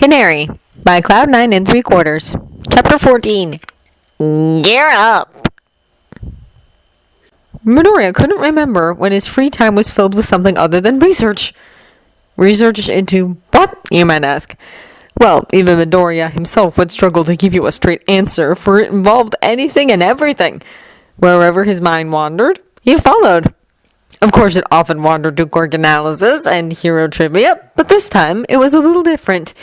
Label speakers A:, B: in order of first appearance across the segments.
A: Canary by Cloud9 and 3/4. Chapter 14. Gear up! Midoriya couldn't remember when his free time was filled with something other than research. Research into what, you might ask? Well, even Midoriya himself would struggle to give you a straight answer, for it involved anything and everything. Wherever his mind wandered, he followed. Of course, it often wandered to quirk analysis and hero trivia, but this time it was a little different.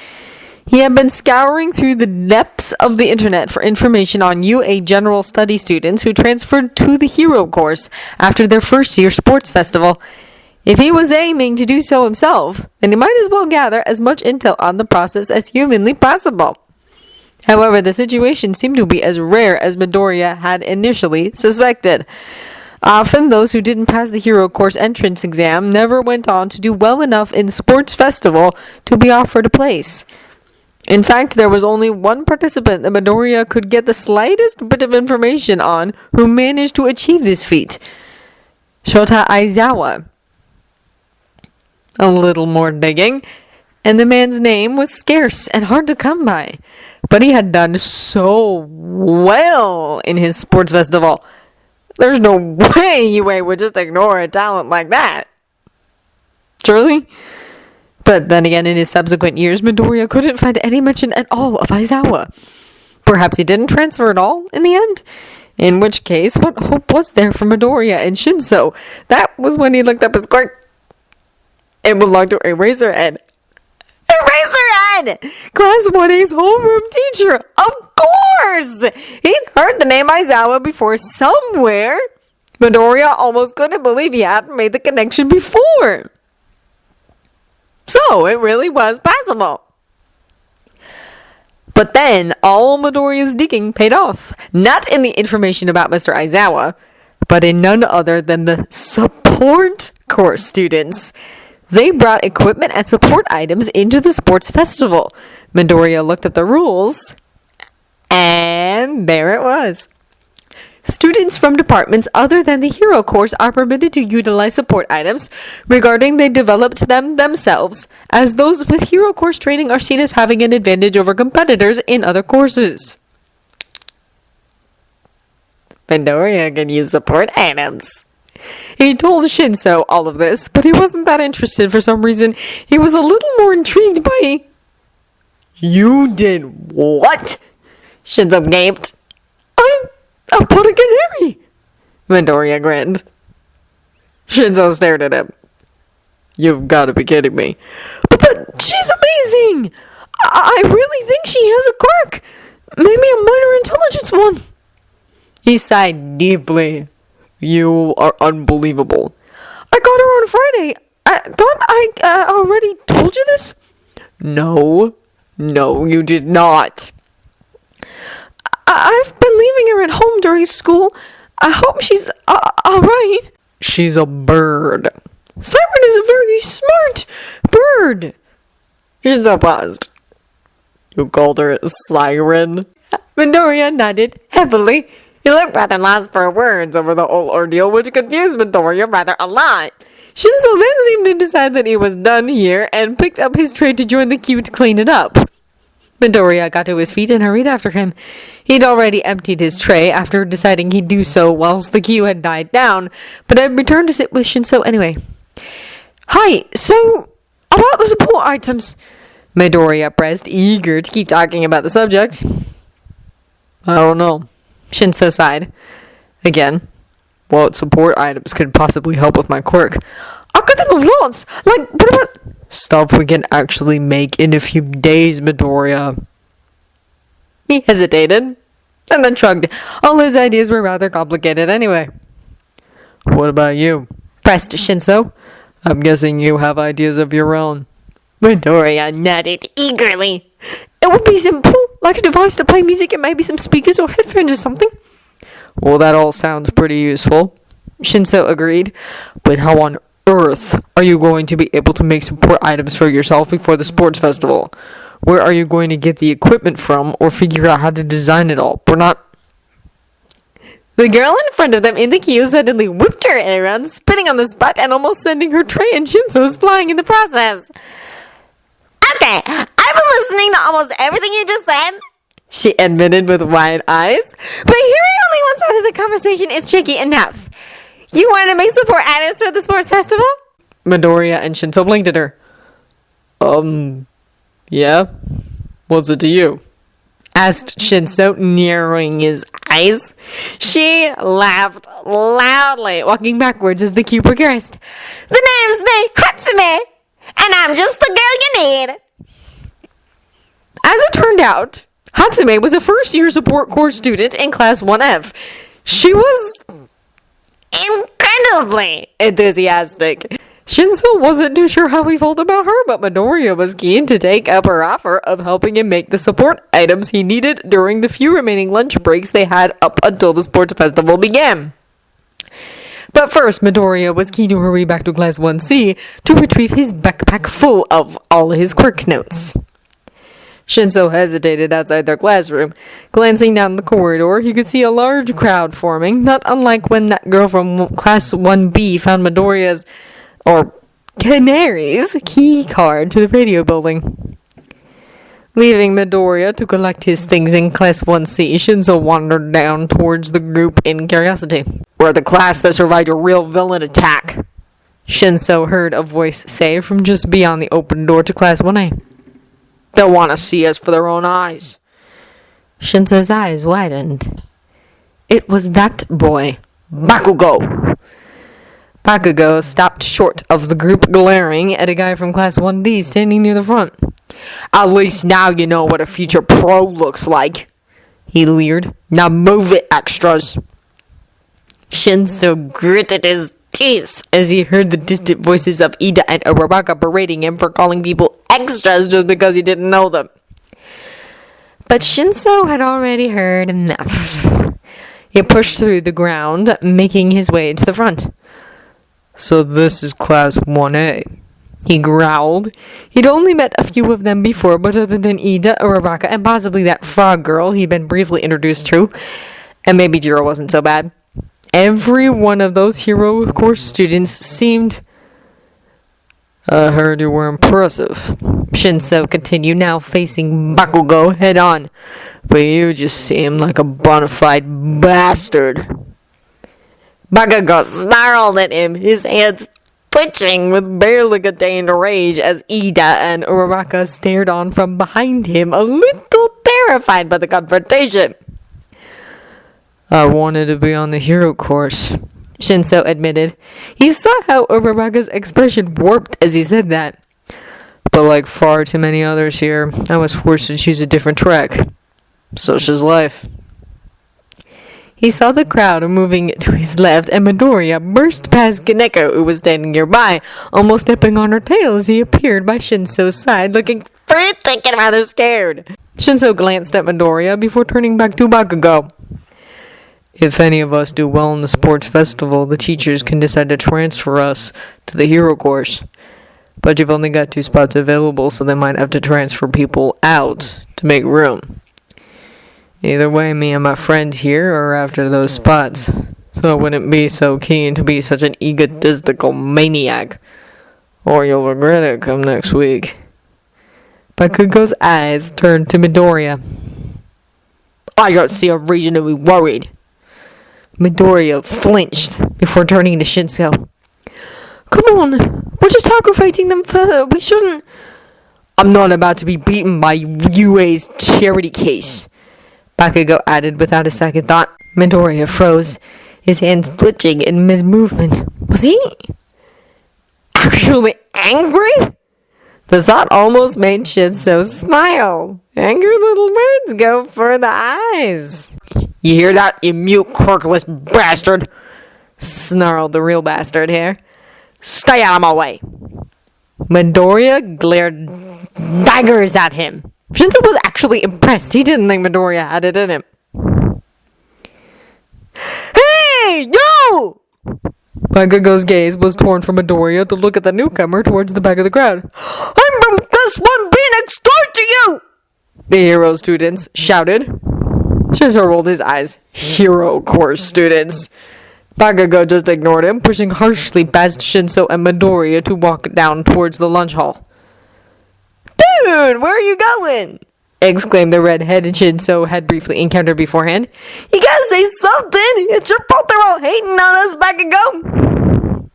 A: He had been scouring through the depths of the internet for information on UA General Study students who transferred to the hero course after their first year sports festival. If he was aiming to do so himself, then he might as well gather as much intel on the process as humanly possible. However, the situation seemed to be as rare as Midoriya had initially suspected. Often, those who didn't pass the hero course entrance exam never went on to do well enough in the sports festival to be offered a place. In fact, there was only one participant that Midoriya could get the slightest bit of information on who managed to achieve this feat. Shota Aizawa. A little more digging, and the man's name was scarce and hard to come by. But he had done so well in his sports festival. There's no way UA would just ignore a talent like that. Surely? But then again, in his subsequent years, Midoriya couldn't find any mention at all of Aizawa. Perhaps he didn't transfer at all in the end? In which case, what hope was there for Midoriya and Shinso? That was when he looked up his quirk. It belonged to Eraserhead. Eraserhead! Class 1A's homeroom teacher! Of course! He'd heard the name Aizawa before somewhere. Midoriya almost couldn't believe he hadn't made the connection before. So, it really was possible. But then, all Midoriya's digging paid off. Not in the information about Mr. Aizawa, but in none other than the support course students. They brought equipment and support items into the sports festival. Midoriya looked at the rules, and there it was. Students from departments other than the hero course are permitted to utilize support items, regarding they developed them themselves, as those with hero course training are seen as having an advantage over competitors in other courses. Midoriya can use support items. He told Shinso all of this, but he wasn't that interested for some reason. He was a little more intrigued by... You did what? Shinso gaped. I bought a canary. Midoriya grinned. Shinso stared at him. You've got to be kidding me. But she's amazing. I really think she has a quirk. Maybe a minor intelligence one. He sighed deeply. You are unbelievable. I got her on Friday. I thought I already told you this? No, you did not. I've been leaving her at home during school. I hope she's alright. She's a bird. Siren is a very smart bird. She's so paused. You called her a siren? Midoriya nodded heavily. He looked rather lost for words over the whole ordeal, which confused Midoriya rather a lot. Shinso then seemed to decide that he was done here, and picked up his tray to join the queue to clean it up. Midoriya got to his feet and hurried after him. He'd already emptied his tray after deciding he'd do so whilst the queue had died down, but had returned to sit with Shinso anyway. Hi, so, about the support items, Midoriya pressed, eager to keep talking about the subject. I don't know. Shinso sighed. Again, what support items could possibly help with my quirk? I could think of lots! Like, what about... Stuff we can actually make in a few days, Midoriya. He hesitated, and then shrugged. All his ideas were rather complicated anyway. What about you? Pressed Shinso. I'm guessing you have ideas of your own. Midoriya nodded eagerly. It would be simple, like a device to play music and maybe some speakers or headphones or something. Well, that all sounds pretty useful, Shinso agreed. But how on earth are you going to be able to make support items for yourself before the sports festival? Where are you going to get the equipment from or figure out how to design it all? We're not... The girl in front of them in the queue suddenly whipped her around, spitting on the spot and almost sending her tray and Shinso's flying in the process. Okay, I've been listening to
B: almost everything you just said,
A: she admitted with wide eyes.
B: but hearing only one side of the conversation is tricky enough. You want to make support items for the sports festival?
A: Midoriya and Shinso blinked at her. Yeah? What's it to you? Asked Shinso, narrowing his eyes. She laughed loudly, walking backwards as the queue progressed.
B: The name's me, Hatsume, and I'm just the girl you need.
A: As it turned out, Hatsume was a first-year support corps student in Class 1F. She was
B: incredibly
A: enthusiastic. Shinso wasn't too sure how he felt about her, but Midoriya was keen to take up her offer of helping him make the support items he needed during the few remaining lunch breaks they had up until the sports festival began. But first, Midoriya was keen to hurry back to Class 1C to retrieve his backpack full of all his quirk notes. Shinso hesitated outside their classroom. Glancing down the corridor, he could see a large crowd forming, not unlike when that girl from Class 1B found Midoriya's, or Canary's, key card to the radio building. Leaving Midoriya to collect his things in Class 1C, Shinso wandered down towards the group in curiosity. "We're the class that survived a real villain attack," Shinso heard a voice say from just beyond the open door to Class 1A. "They'll want to see us for their own eyes." Shinso's eyes widened. It was that boy, Bakugo. Bakugo stopped short of the group, glaring at a guy from Class 1D standing near the front. "At least now you know what a future pro looks like," he leered. "Now move it, extras." Shinso gritted his teeth as he heard the distant voices of Ida and Uraraka berating him for calling people extras just because he didn't know them. But Shinso had already heard enough. He pushed through the ground, making his way to the front. "So this is Class 1A," he growled. He'd only met a few of them before, but other than Ida, Uraraka, and possibly that frog girl he'd been briefly introduced to, and maybe Jiro wasn't so bad, every one of those hero course students seemed... "I heard you were impressive," Shinso continued, now facing Bakugo head-on. "But you just seem like a bona fide bastard." Bakugo snarled at him, his hands twitching with barely contained rage as Ida and Uraraka stared on from behind him, a little terrified by the confrontation. "I wanted to be on the hero course," Shinso admitted. He saw how Uraraka's expression warped as he said that. "But like far too many others here, I was forced to choose a different track. Such is life." He saw the crowd moving to his left, and Midoriya burst past Kaneko, who was standing nearby, almost stepping on her tail as he appeared by Shinso's side, looking frantic and rather scared. Shinso glanced at Midoriya before turning back to Bakugo. "If any of us do well in the sports festival, the teachers can decide to transfer us to the hero course. But you've only got 2 spots available, so they might have to transfer people out to make room. Either way, me and my friend here are after those spots, so I wouldn't be so keen to be such an egotistical maniac, or you'll regret it come next week." Bakugo's eyes turned to Midoriya. "I don't see a reason to be worried." Midoriya flinched before turning to Shinso. "Come on, we're just aggravating them further. We shouldn't..." "I'm not about to be beaten by UA's charity case," Bakugo added without a second thought. Midoriya froze, his hands twitching in mid-movement. Was he actually angry? The thought almost made Shinso smile. Angry little words go for the eyes. "You hear that, you mute quirkless bastard?" snarled the real bastard here. "Stay out of my way." Midoriya glared daggers at him. Shinso was actually impressed. He didn't think Midoriya had it in him. "Hey, you!" Bakugo's gaze was torn from Midoriya to look at the newcomer towards the back of the crowd. "I'm from this one being next door to you!" the hero students shouted. Shinso rolled his eyes. Hero course students. Bakugo just ignored him, pushing harshly past Shinso and Midoriya to walk down towards the lunch hall. "Dude, where are you going?" exclaimed the red-headed Shinso had briefly encountered beforehand. "You gotta say something! It's your fault they're all hating on us, Bakugo!"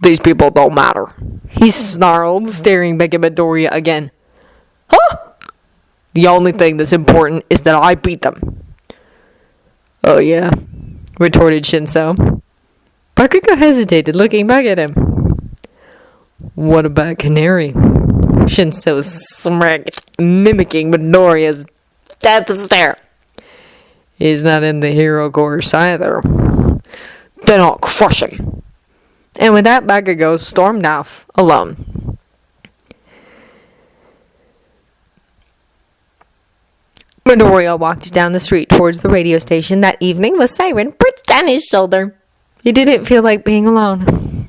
A: "These people don't matter," he snarled, staring back at Midoriya again. "Huh? The only thing that's important is that I beat them." "Oh yeah," retorted Shinso. Bakugo hesitated, looking back at him. "What about Canary?" Shinso smirked, mimicking Midoriya's death stare. "He's not in the hero course either." "Then I'll crush him." And with that, Bakugo stormed off alone. Midoriya walked down the street towards the radio station that evening with Siren perched on his shoulder. He didn't feel like being alone.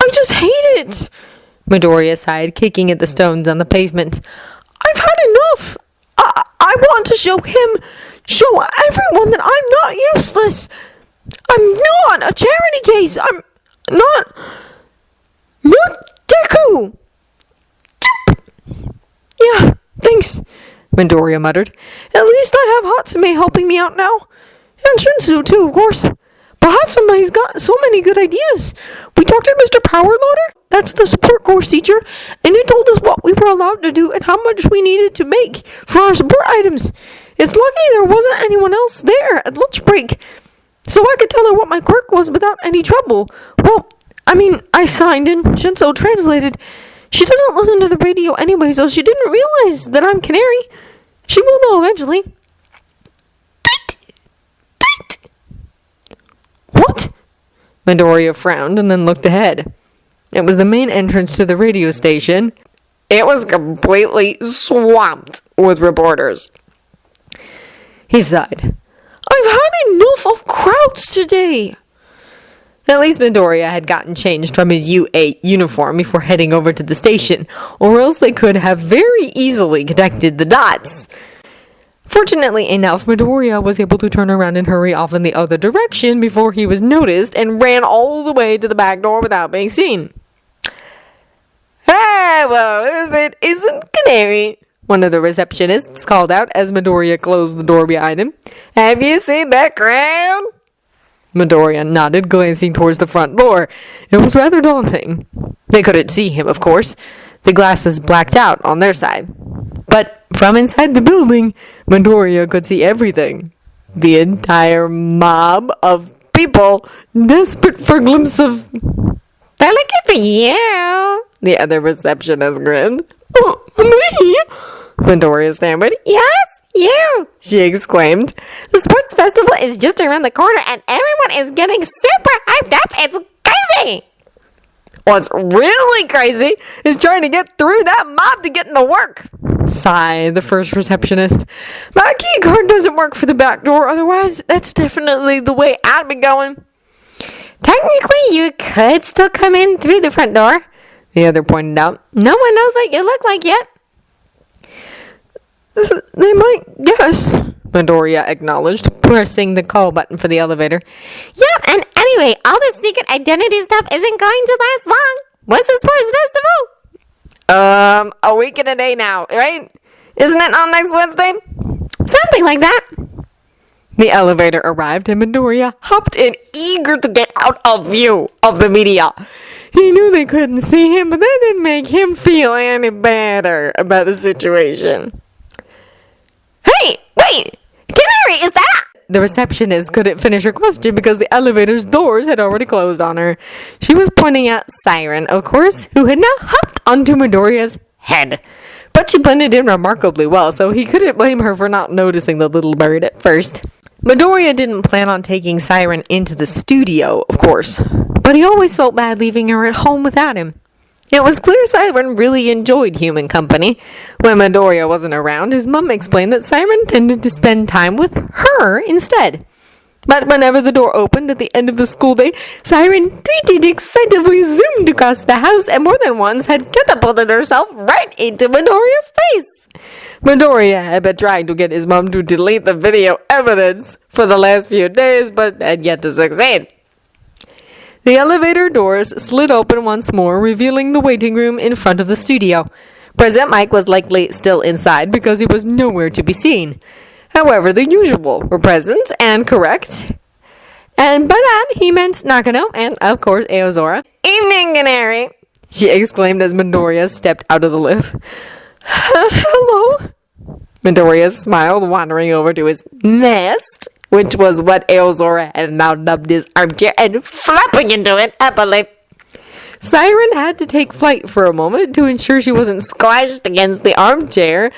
A: "I just hate it," Midoriya sighed, kicking at the stones on the pavement. "I've had enough. I want to show everyone that I'm not useless. I'm not a charity case. I'm not Deku." "Yeah, thanks," Midoriya muttered. "At least I have Hatsume helping me out now. And Shinsu, too, of course. But Hatsume's got so many good ideas. We talked to Mr. Powerloader, that's the support course teacher, and he told us what we were allowed to do and how much we needed to make for our support items. It's lucky there wasn't anyone else there at lunch break, so I could tell her what my quirk was without any trouble. Well, I signed and Shinso translated. She doesn't listen to the radio anyway, so she didn't realize that I'm Canary. She will know eventually." "What?" Midoriya frowned and then looked ahead. It was the main entrance to the radio station. It was completely swamped with reporters. He sighed. "I've had enough of crowds today." At least Midoriya had gotten changed from his U8 uniform before heading over to the station, or else they could have very easily connected the dots. Fortunately enough, Midoriya was able to turn around and hurry off in the other direction before he was noticed and ran all the way to the back door without being seen. "Hey, well, if it isn't Canary," one of the receptionists called out as Midoriya closed the door behind him. "Have you seen that crowd?" Midoriya nodded, glancing towards the front door. It was rather daunting. They couldn't see him, of course. The glass was blacked out on their side. But from inside the building, Midoriya could see everything. The entire mob of people, desperate for a glimpse of...
B: "They're looking for you,"
A: the other receptionist grinned. "Oh, me?" Midoriya stammered.
B: "Yes, you,"
A: she exclaimed.
B: "The sports festival is just around the corner and everyone is getting super hyped up. It's crazy."
A: "What's really crazy is trying to get through that mob to get into work," sighed the first receptionist. "My key card doesn't work for the back door, otherwise that's definitely the way I'd be going."
B: "Technically, you could still come in through the front door," the other pointed out. "No one knows what you look like yet."
A: "They might guess," Midoriya acknowledged, pressing the call button for the elevator.
B: "Yeah, and anyway, all this secret identity stuff isn't going to last long. What's the sports festival?"
A: A week and a day now, right? Isn't it on next Wednesday?"
B: "Something like that."
A: The elevator arrived and Midoriya hopped in, eager to get out of view of the media. He knew they couldn't see him, but that didn't make him feel any better about the situation.
B: "Hey, wait! Canary, is that..."
A: The receptionist couldn't finish her question because the elevator's doors had already closed on her. She was pointing at Siren, of course, who had now hopped onto Midoriya's head. But she blended in remarkably well, so he couldn't blame her for not noticing the little bird at first. Midoriya didn't plan on taking Siren into the studio, of course, but he always felt bad leaving her at home without him. It was clear Siren really enjoyed human company. When Midoriya wasn't around, his mum explained that Siren tended to spend time with her instead. But whenever the door opened at the end of the school day, Siren tweeted excitedly, zoomed across the house, and more than once had catapulted herself right into Midoriya's face. Midoriya had been trying to get his mum to delete the video evidence for the last few days, but had yet to succeed. The elevator doors slid open once more, revealing the waiting room in front of the studio. President Mike was likely still inside because he was nowhere to be seen. However, the usual were present and correct. And by that, he meant Nakano and, of course, Aozora. "Evening, Canary!" she exclaimed as Midoriya stepped out of the lift. "Hello?" Midoriya smiled, wandering over to his nest, which was what Aozora had now dubbed his armchair, and flapping into it happily. Siren had to take flight for a moment to ensure she wasn't squashed against the armchair,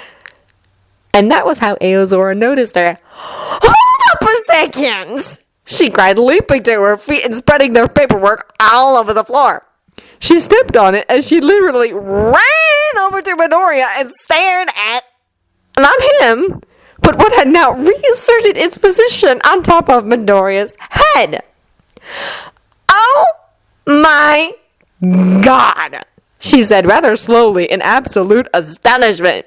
A: and that was how Aozora noticed her. "Hold up a second!" she cried, leaping to her feet and spreading their paperwork all over the floor. She stepped on it as she literally ran over to Midoriya and stared at, not him, but what had now reasserted its position on top of Midoriya's head. "Oh my God," she said rather slowly in absolute astonishment.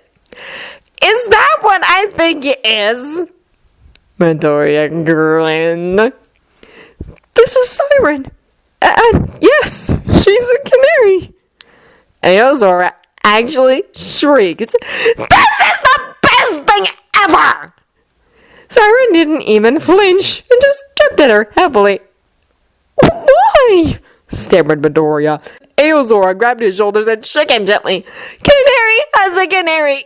A: "Is that what I think it is?" Midoriya grinned. "This is Siren. And yes, she's a canary." Aozora actually shrieked. "This is the best thing ever!" Siren didn't even flinch and just kept at her happily. "Why?" stammered Midoriya. Aozora grabbed his shoulders and shook him gently. "Canary has a canary.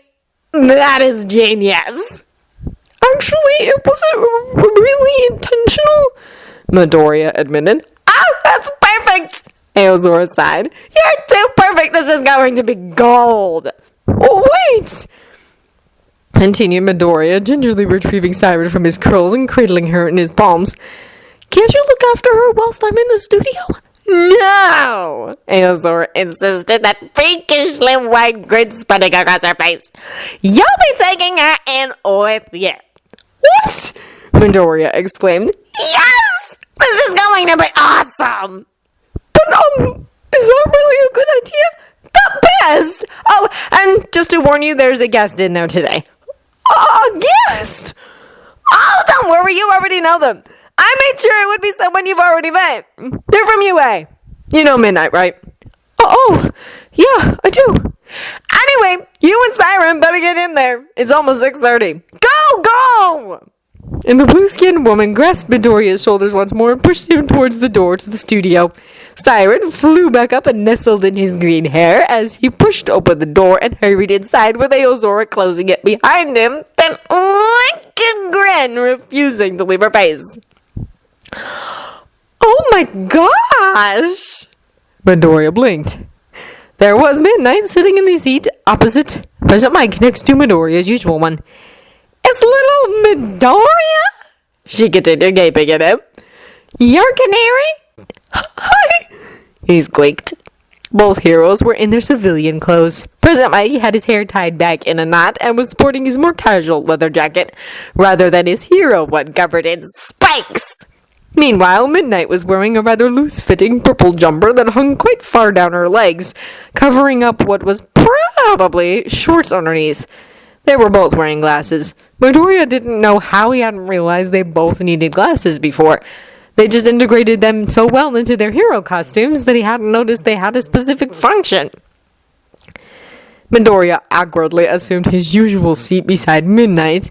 A: That is genius." "Actually, it wasn't really intentional," Midoriya admitted. "Oh, that's perfect!" Aozora sighed. "You're too perfect. This is going to be gold." "Oh, wait!" continued Midoriya, gingerly retrieving Siren from his curls and cradling her in his palms. "Can't you look after her whilst I'm in the studio?" "No!" Aozora insisted, that freakishly white grin spreading across her face. "You'll be taking her in with you." "What?" Midoriya exclaimed. "Yes! This is going to be awesome!" "But, is that really a good idea?" "The best! Oh, and just to warn you, there's a guest in there today." "A guest?" "Oh, don't worry, you already know them. I made sure it would be someone you've already met. They're from UA. You know Midnight, right?" Oh, yeah, I do." "Anyway, you and Siren better get in there. It's almost 6:30. Go! And the blue-skinned woman grasped Midoriya's shoulders once more and pushed him towards the door to the studio. Siren flew back up and nestled in his green hair as he pushed open the door and hurried inside with Aozora closing it behind him, then licking grin, refusing to leave her face. "Oh my gosh!" Midoriya blinked. There was Midnight sitting in the seat opposite President Mike next to Midoriya's usual one. "It's little Midoriya?" she continued, gaping at him. "You're Canary?" "Hi!" he squeaked. Both heroes were in their civilian clothes. President Mike had his hair tied back in a knot and was sporting his more casual leather jacket, rather than his hero one covered in spikes. Meanwhile, Midnight was wearing a rather loose-fitting purple jumper that hung quite far down her legs, covering up what was probably shorts underneath. They were both wearing glasses. Midoriya didn't know how he hadn't realized they both needed glasses before. They just integrated them so well into their hero costumes that he hadn't noticed they had a specific function. Midoriya awkwardly assumed his usual seat beside Midnight.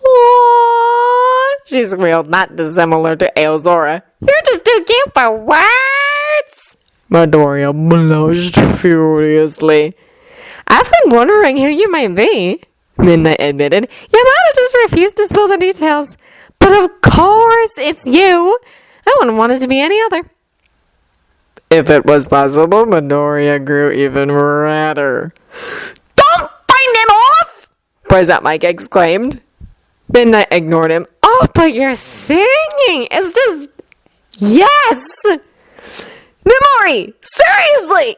A: "Aww," she squealed, not dissimilar to Aozora. "You're just too cute for words." Midoriya blushed furiously. "I've been wondering who you might be," Midnight admitted. "You might have just refused to spill the details. But of course it's you. I wouldn't want it to be any other." If it was possible, Midoriya grew even redder. "Don't bring him off!" President Mike exclaimed. Midnight ignored him. "Oh, but you're singing! It's just... yes!" "Memori! Seriously!"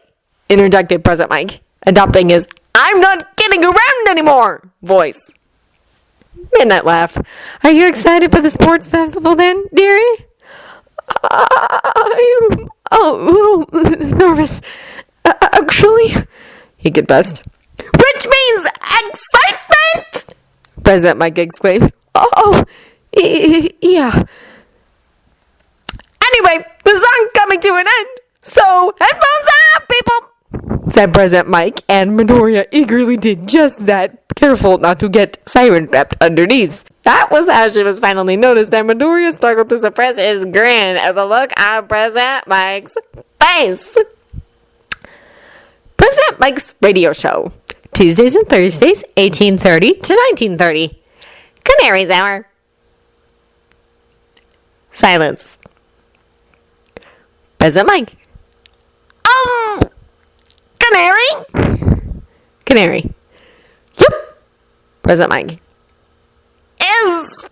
A: interjected President Mike, adopting his "I'm not getting around anymore" voice. Midnight laughed. "Are you excited for the sports festival then, dearie?" "I'm a little nervous, actually," he confessed. "Which means excitement!" President Mike exclaimed. "Oh, yeah. Anyway, the song's coming to an end, so headphones up, people!" said President Mike, and Midoriya eagerly did just that, careful not to get Siren wrapped underneath.
B: That was how she was finally noticed, and Midoriya struggled to suppress his grin at the look on President Mike's face. President Mike's radio show. Tuesdays and Thursdays, 1830 to 1930. Canary's hour. Silence. President Mike. Canary? Canary. Yep. President Mike. Is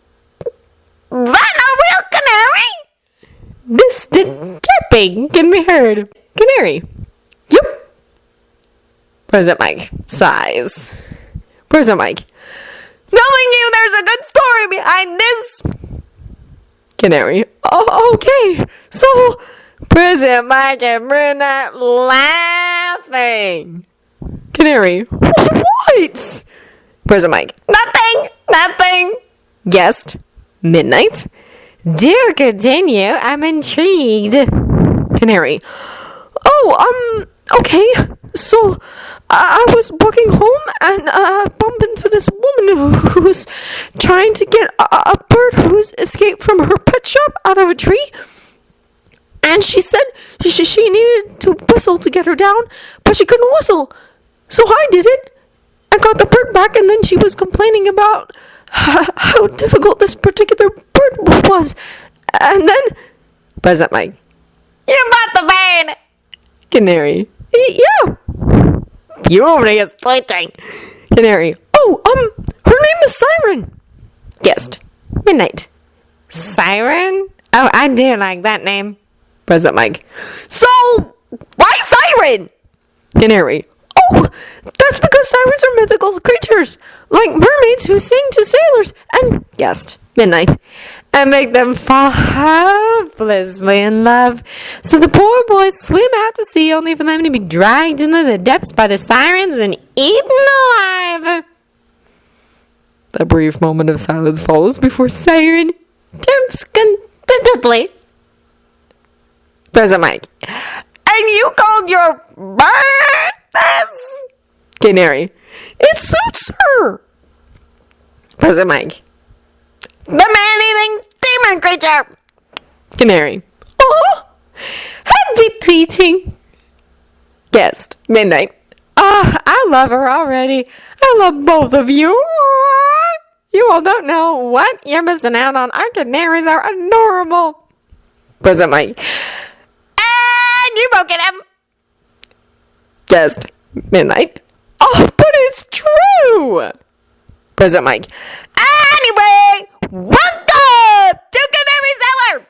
B: that a real canary? Distant chirping can be heard. Canary. Yep. President Mike sighs. President Mike. Knowing you, there's a good story behind this. Canary. Oh, okay. So, President Mike and Brunette laughing. Canary. What? President Mike. Nothing. Guest. Midnight. Do continue. I'm intrigued. Canary. Oh, okay. So, I was walking home and bumped into this woman who's trying to get a bird who's escaped from her pet shop out of a tree. And she said she needed to whistle to get her down, but she couldn't whistle. So I did it. I got the bird back, and then she was complaining about how difficult this particular bird was. And then... President Mike. You bought the bird! Canary. Yeah. Furious tweeting. Canary. Oh, her name is Siren. Guest. Midnight. Siren? Oh, I do like that name. President Mike. So, why Siren? Canary. Oh, that's because sirens are mythical creatures, like mermaids who sing to sailors and guest. Midnight. And make them fall hopelessly in love. So the poor boys swim out to sea only for them to be dragged into the depths by the sirens and eaten alive. A brief moment of silence follows before Siren chirps contentedly. President Mike. And you called your bird this? Canary. It suits her. President Mike. The man-eating demon creature. Canary. Oh, happy tweeting. Guest. Midnight. I love her already. I love both of you. You all don't know what you're missing out on. Our canaries are adorable. President Mike. And you broke it him. Guest. Midnight. Oh, but it's true. President Mike. Anyway, welcome to Canary's Hour.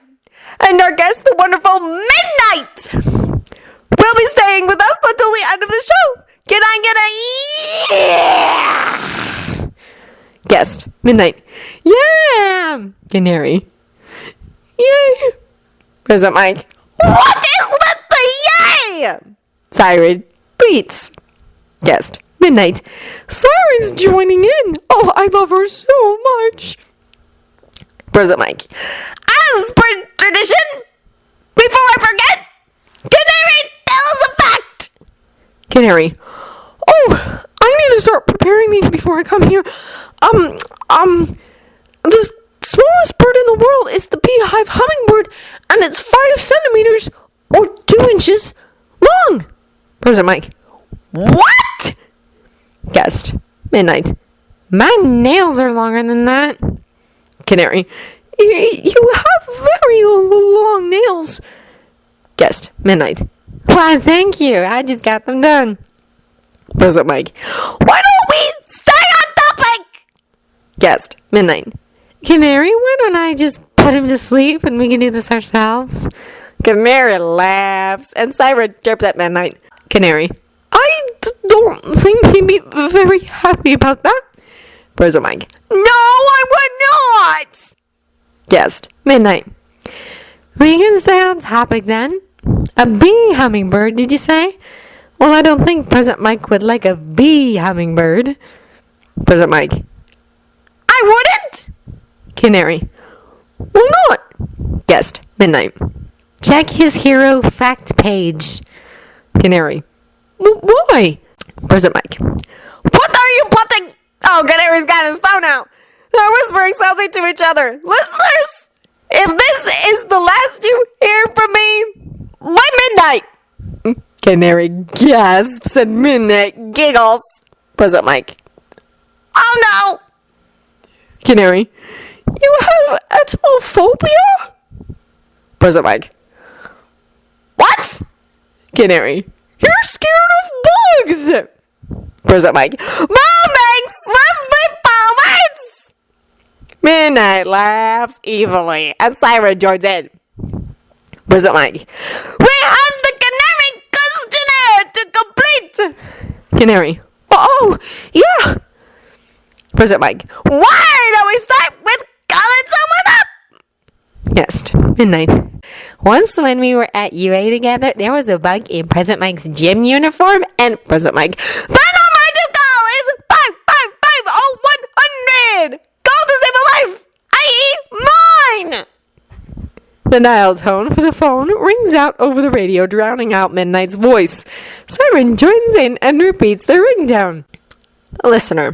B: And our guest, the wonderful Midnight, will be staying with us until the end of the show. Can I get a yeah? Guest. Midnight. Yeah. Canary. Yay. President Mike. What is with the yay? Siren. Beats. Guest. Midnight. Siren's joining in. Oh, I love her so much. President Mike. As per tradition, before I forget, Canary tells a fact. Canary. Oh, I need to start preparing these before I come here. The smallest bird in the world is the beehive hummingbird, and it's 5 centimeters or 2 inches long. President Mike. What? Guest. Midnight. My nails are longer than that. Canary. You have very long nails. Guest. Midnight. Why, thank you. I just got them done. President Mike. Why don't we stay on topic? Guest. Midnight. Canary, why don't I just put him to sleep and we can do this ourselves? Canary laughs and Siren chirps at Midnight. Canary. I don't think he'd be very happy about that. President Mike. No, I would not. Guest. Midnight. We can stay on topic then. A bee hummingbird, did you say? Well, I don't think President Mike would like a bee hummingbird. President Mike. I wouldn't. Canary. Why not? Guest. Midnight. Check his hero fact page. Canary.
A: Why?
B: President Mike. What are you plotting? Oh, Canary's got his phone out. They're whispering something to each other. Listeners, if this is the last you hear from me, by midnight. Canary gasps and Midnight giggles. President Mike. Oh no!
A: Canary, you have atomophobia?
B: President Mike. What?
A: Canary, you're scared of bugs.
B: President Mike. Moving swiftly forwards! Midnight laughs evilly and Siren joins in. President Mike. We have the Canary questionnaire to complete!
A: Canary, oh, yeah.
B: President Mike. Why don't we start with calling someone up?
A: Yes, Midnight.
B: Once when we were at UA together, there was a bug in President Mike's gym uniform, and President Mike. The number to call is 5550100! Call to save a life, i.e. mine!
A: The dial tone for the phone rings out over the radio, drowning out Midnight's voice. Siren joins in and repeats the ringtone. Listener.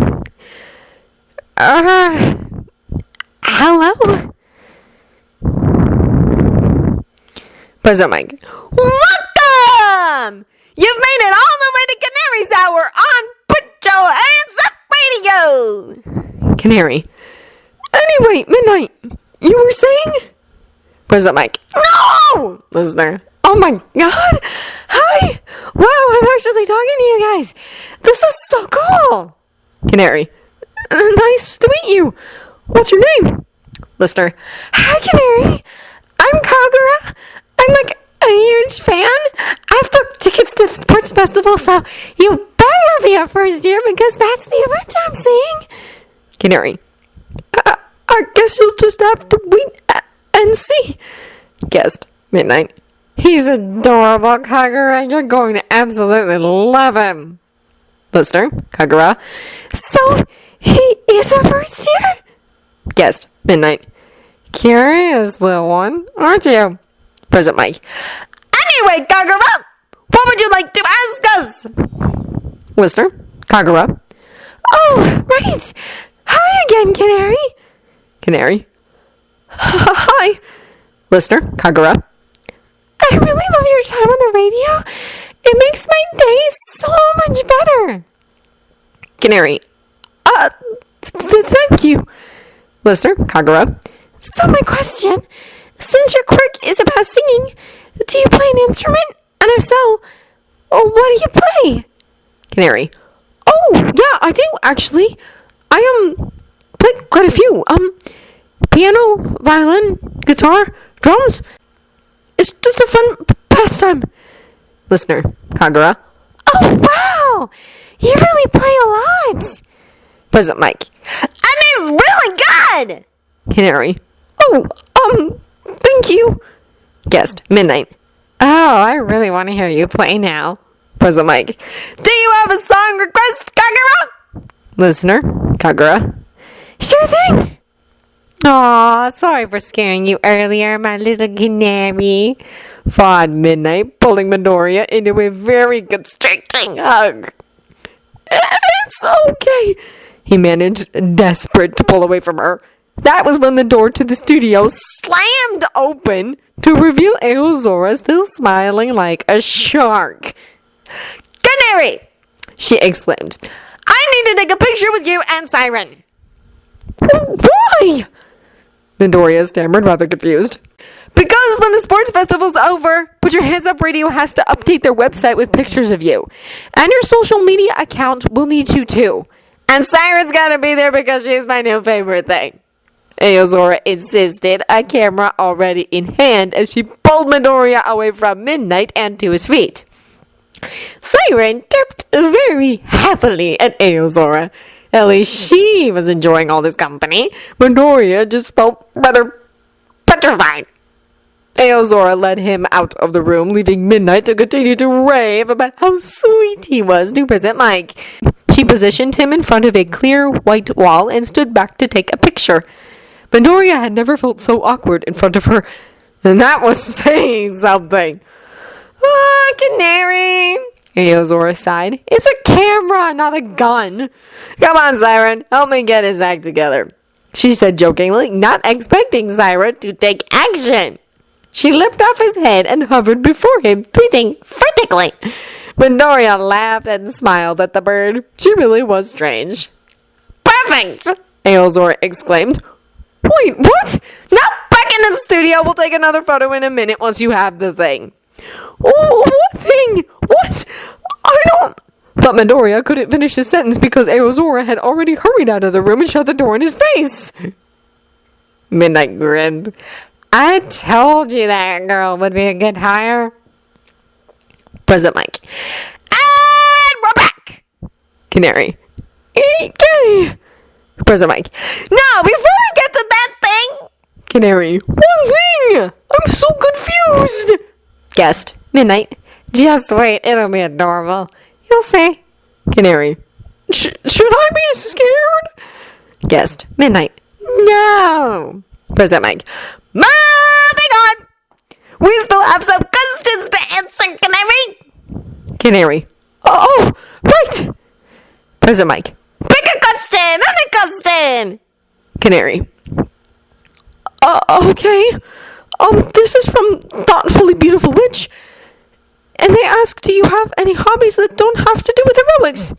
A: Hello?
B: President Mike. Welcome! You've made it all the way to Canary's Hour on Put Your Hands Up Radio!
A: Canary. Anyway, Midnight, you were saying?
B: President Mike. No! Listener.
A: Oh my god! Hi! Wow, I'm actually talking to you guys! This is so cool! Canary. Nice to meet you! What's your name?
B: Listener.
A: Hi, Canary! I'm Kagura! I'm like a huge fan! I've booked tickets to the sports festival, so you better be a first year because that's the event I'm seeing! Canary. I guess you'll just have to wait and see.
B: Guest. Midnight.
A: He's adorable, Kagura. You're going to absolutely love him.
B: Listener. Kagura.
A: So, he is a first year?
B: Guest. Midnight.
A: Curious, little one, aren't you?
B: President Mike. Anyway, Kagura, what would you like to ask us? Listener. Kagura.
A: Oh, right. Hi again, Canary.
B: Canary.
A: Hi.
B: Listener. Kagura.
A: I really love your time on the radio. It makes my day so much better.
B: Canary.
A: Thank you.
B: Listener. Kagura.
A: So my question, since your quirk is about singing, do you play an instrument? And if so, what do you play?
B: Canary.
A: Oh, yeah, I do, actually. I play quite a few. Piano, violin, guitar, drums. It's just a fun pastime.
B: Listener. Kagura.
A: Oh, wow! You really play a lot.
B: President Mike. And it's really good!
A: Canary. Oh, thank you.
B: Guest. Midnight.
A: Oh, I really want to hear you play now.
B: President Mike. Do you have a song request, Kagura?
A: Listener.
B: Kagura.
A: Sure thing. Aw, sorry for scaring you earlier, my little canary.
B: Fond Midnight, pulling Midoriya into a very constricting hug.
A: It's okay.
B: He managed, desperate, to pull away from her. That was when the door to the studio slammed open to reveal Aozora still smiling like a shark. Canary! She exclaimed. I need to take a picture with you and Siren.
A: Why?
B: Midoriya stammered, rather confused. Because when the sports festival's over, Put Your Hands Up Radio has to update their website with pictures of you. And your social media account will need you too. And Siren's gotta be there because she's my new favorite thing. Aozora insisted, a camera already in hand, as she pulled Midoriya away from Midnight and to his feet. Siren chirped very happily at Aozora. At least she was enjoying all this company. Midoriya just felt rather petrified. Aozora led him out of the room, leaving Midnight to continue to rave about how sweet he was to President Mike. She positioned him in front of a clear white wall and stood back to take a picture. Midoriya had never felt so awkward in front of her, and that was saying something. Ah, Canary! Aozora sighed. It's a camera, not a gun. Come on, Siren. Help me get his act together, she said jokingly, not expecting Siren to take action. She lifted off his head and hovered before him, breathing frantically. Midoriya laughed and smiled at the bird. She really was strange. Perfect! Aozora exclaimed. Wait, what? Now back into the studio. We'll take another photo in a minute once you have the thing. Oh, what thing? What? I don't... But Midoriya couldn't finish his sentence because Aozora had already hurried out of the room and shut the door in his face. Midnight grinned. I told you that girl would be a good hire. Present Mike. And we're back. Canary. Okay. Present Mike. Now, before we get to that thing. Canary. One thing. I'm so confused. Guest. Midnight. Just wait. It'll be adorable. You'll see. Canary. Should I be scared? Guest. Midnight. No. Present Mike. Moving on. We still have some questions to answer, Canary. Canary. Oh, right. Present Mike. Pick a question. Any question. Canary. Okay. This is from Thoughtfully Beautiful Witch. And they ask, do you have any hobbies that don't have to do with aerobics?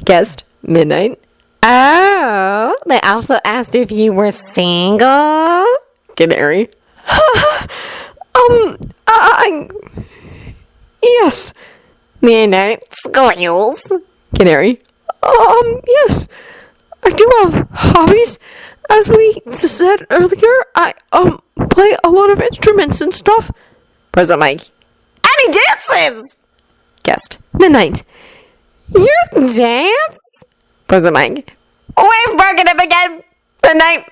B: Guest. Midnight. Oh, they also asked if you were single. Canary. Yes. Midnight. Squirrels. Canary. Yes. I do have hobbies. As we said earlier, I, play a lot of instruments and stuff. Present Mike. Any dances? Guest. Midnight. You dance? Present Mike. We've broken him again. Midnight.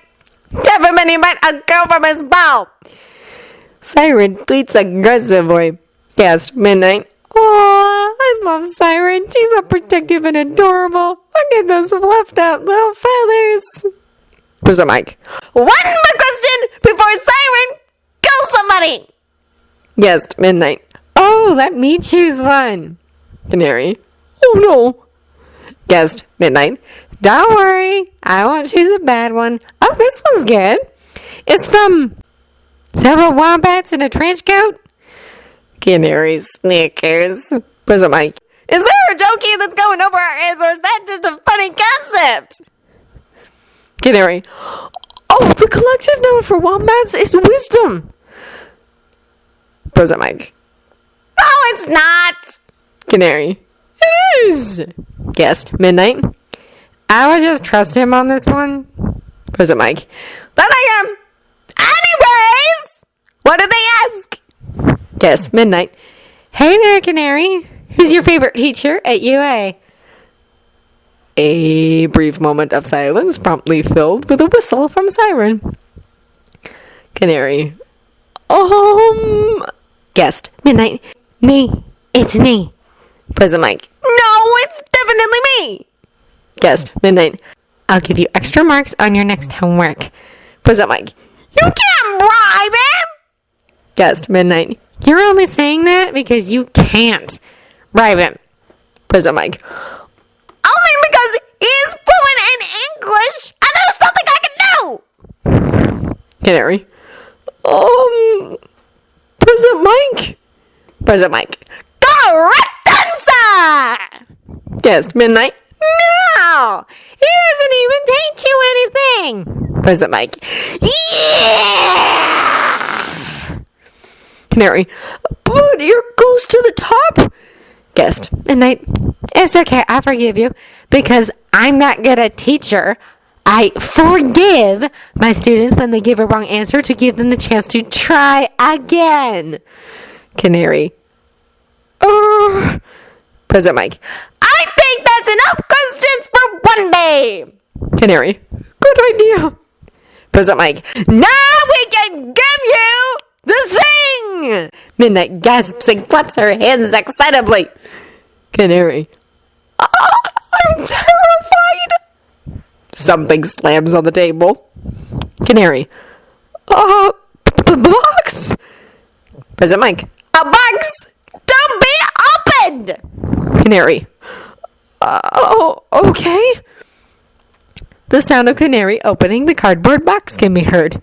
B: Definitely might a girl from his mouth. Siren tweets aggressively. Guest. Midnight. Aw, I love Siren. She's so protective and adorable. Look at those fluffed out little feathers. Present Mike. One more question before Siren kills somebody. Guest. Midnight. Oh, let me choose one. Canary. Oh no. Guest. Midnight. Don't worry, I won't choose a bad one. Oh, this one's good. It's from several wombats in a trench coat. Canary snickers. Present Mike. Is there a jokey that's going over our heads, or is that just a funny concept? Canary. Oh, the collective noun for wombats is wisdom. Present Mike. No, it's not. Canary. It is. Guest. Midnight. I would just trust him on this one. Present Mike. Then I am. Anyways, what did they ask? Guest. Midnight. Hey there, Canary. Who's your favorite teacher at UA? A brief moment of silence promptly filled with a whistle from Siren. Canary. Guest. Midnight. Me. It's me. Present Mike. No, it's definitely me. Guest. Midnight. I'll give you extra marks on your next homework. Present Mike. You can't bribe him. Guest. Midnight. You're only saying that because you can't bribe him. Present Mike. Only because he's fluent in English and there's nothing I can do. Canary. Present Mike. Present Mike. Correct answer. Guest. Midnight. No! He doesn't even teach you anything! Present Mike. Yeah! Canary. But you're close to the top! Guest. Midnight. It's okay, I forgive you. Because I'm not good at teacher. I forgive my students when they give a wrong answer to give them the chance to try again. Canary. Present Mike. I think that's enough questions for one day. Canary. Good idea. Present Mike. Now we can give you the thing. Midnight gasps and claps her hands excitably. Canary. I'm terrified. Something slams on the table. Canary. Box? Present Mike. A box? Don't be a mind!
A: Canary. Oh, okay. The sound of Canary opening the cardboard box can be heard.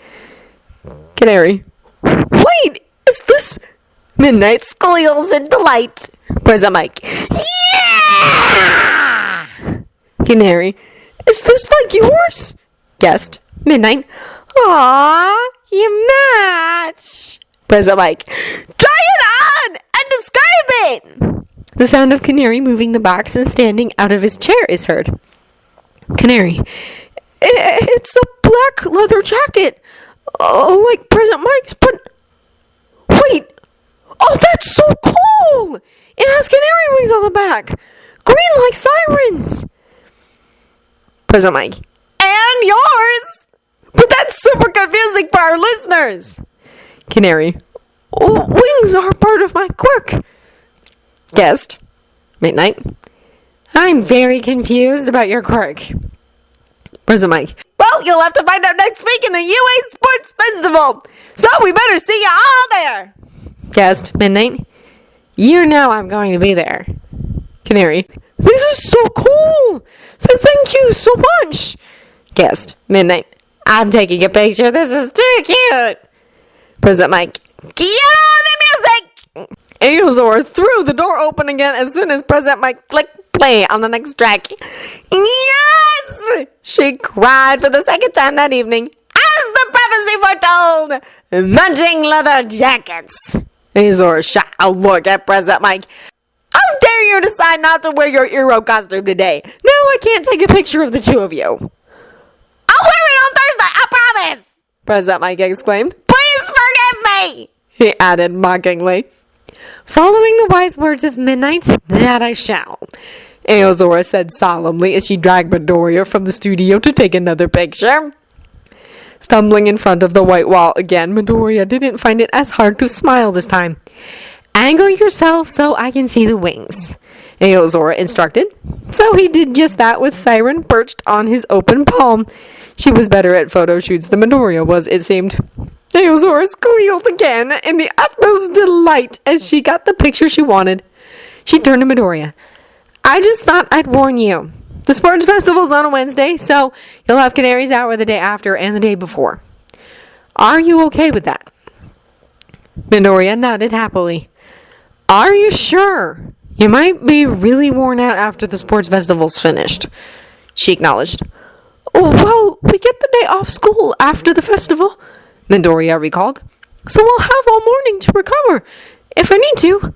A: Canary. Wait, is this...
B: Midnight squeals in delight. Present mic. Yeah!
A: Canary. Is this like yours?
B: Guest. Midnight. Aww, you match. Present mic. Try it on and describe it.
A: The sound of Canary moving the box and standing out of his chair is heard. Canary. It's a black leather jacket. Oh, like Present Mike's, but... Wait! Oh, that's so cool! It has canary wings on the back. Green like sirens.
B: Present mic. And yours! But that's super confusing for our listeners.
A: Canary. Oh, wings are part of my quirk.
B: Guest. Midnight. I'm very confused about your quirk.
A: Present mic.
B: Well, you'll have to find out next week in the UA Sports Festival. So we better see you all there.
A: Guest. Midnight.
B: You know I'm going to be there.
A: Canary. This is so cool. Thank you so much.
B: Guest. Midnight. I'm taking a picture. This is too cute. Present mic. Cue the music.
A: Aozor threw the door open again as soon as Present mic clicked play on the next track.
B: Yes! She cried for the second time that evening, as the prophecy foretold. Munching leather jackets.
A: Aozor shot a look at Present mic.
B: How dare you decide not to wear your hero costume today?
A: Now I can't take a picture of the two of you.
B: I'll wear it on Thursday, I promise!
A: Present mic exclaimed.
B: Please forgive me!
A: He added mockingly. Following the wise words of Midnight, that I shall. Aozora said solemnly as she dragged Midoriya from the studio to take another picture. Stumbling in front of the white wall again, Midoriya didn't find it as hard to smile this time. Angle yourself so I can see the wings, Aozora instructed. So he did just that with Siren perched on his open palm. She was better at photo shoots than Midoriya was, it seemed. Aozora squealed again in the utmost delight as she got the picture she wanted. She turned to Midoriya. I just thought I'd warn you. The sports festival's on a Wednesday, so you'll have Canary's hour the day after and the day before. Are you okay with that? Midoriya nodded happily. Are you sure? You might be really worn out after the sports festival's finished, she acknowledged. Oh, well, we get the day off school after the festival, Midoriya recalled. So we'll have all morning to recover, if I need to.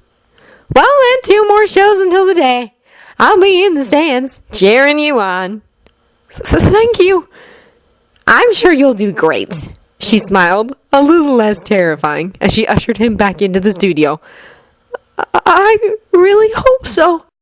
A: Well, then, 2 more shows until the day. I'll be in the stands, cheering you on. Thank you.
B: I'm sure you'll do great, she smiled,
A: a little less terrifying, as she ushered him back into the studio. I really hope so.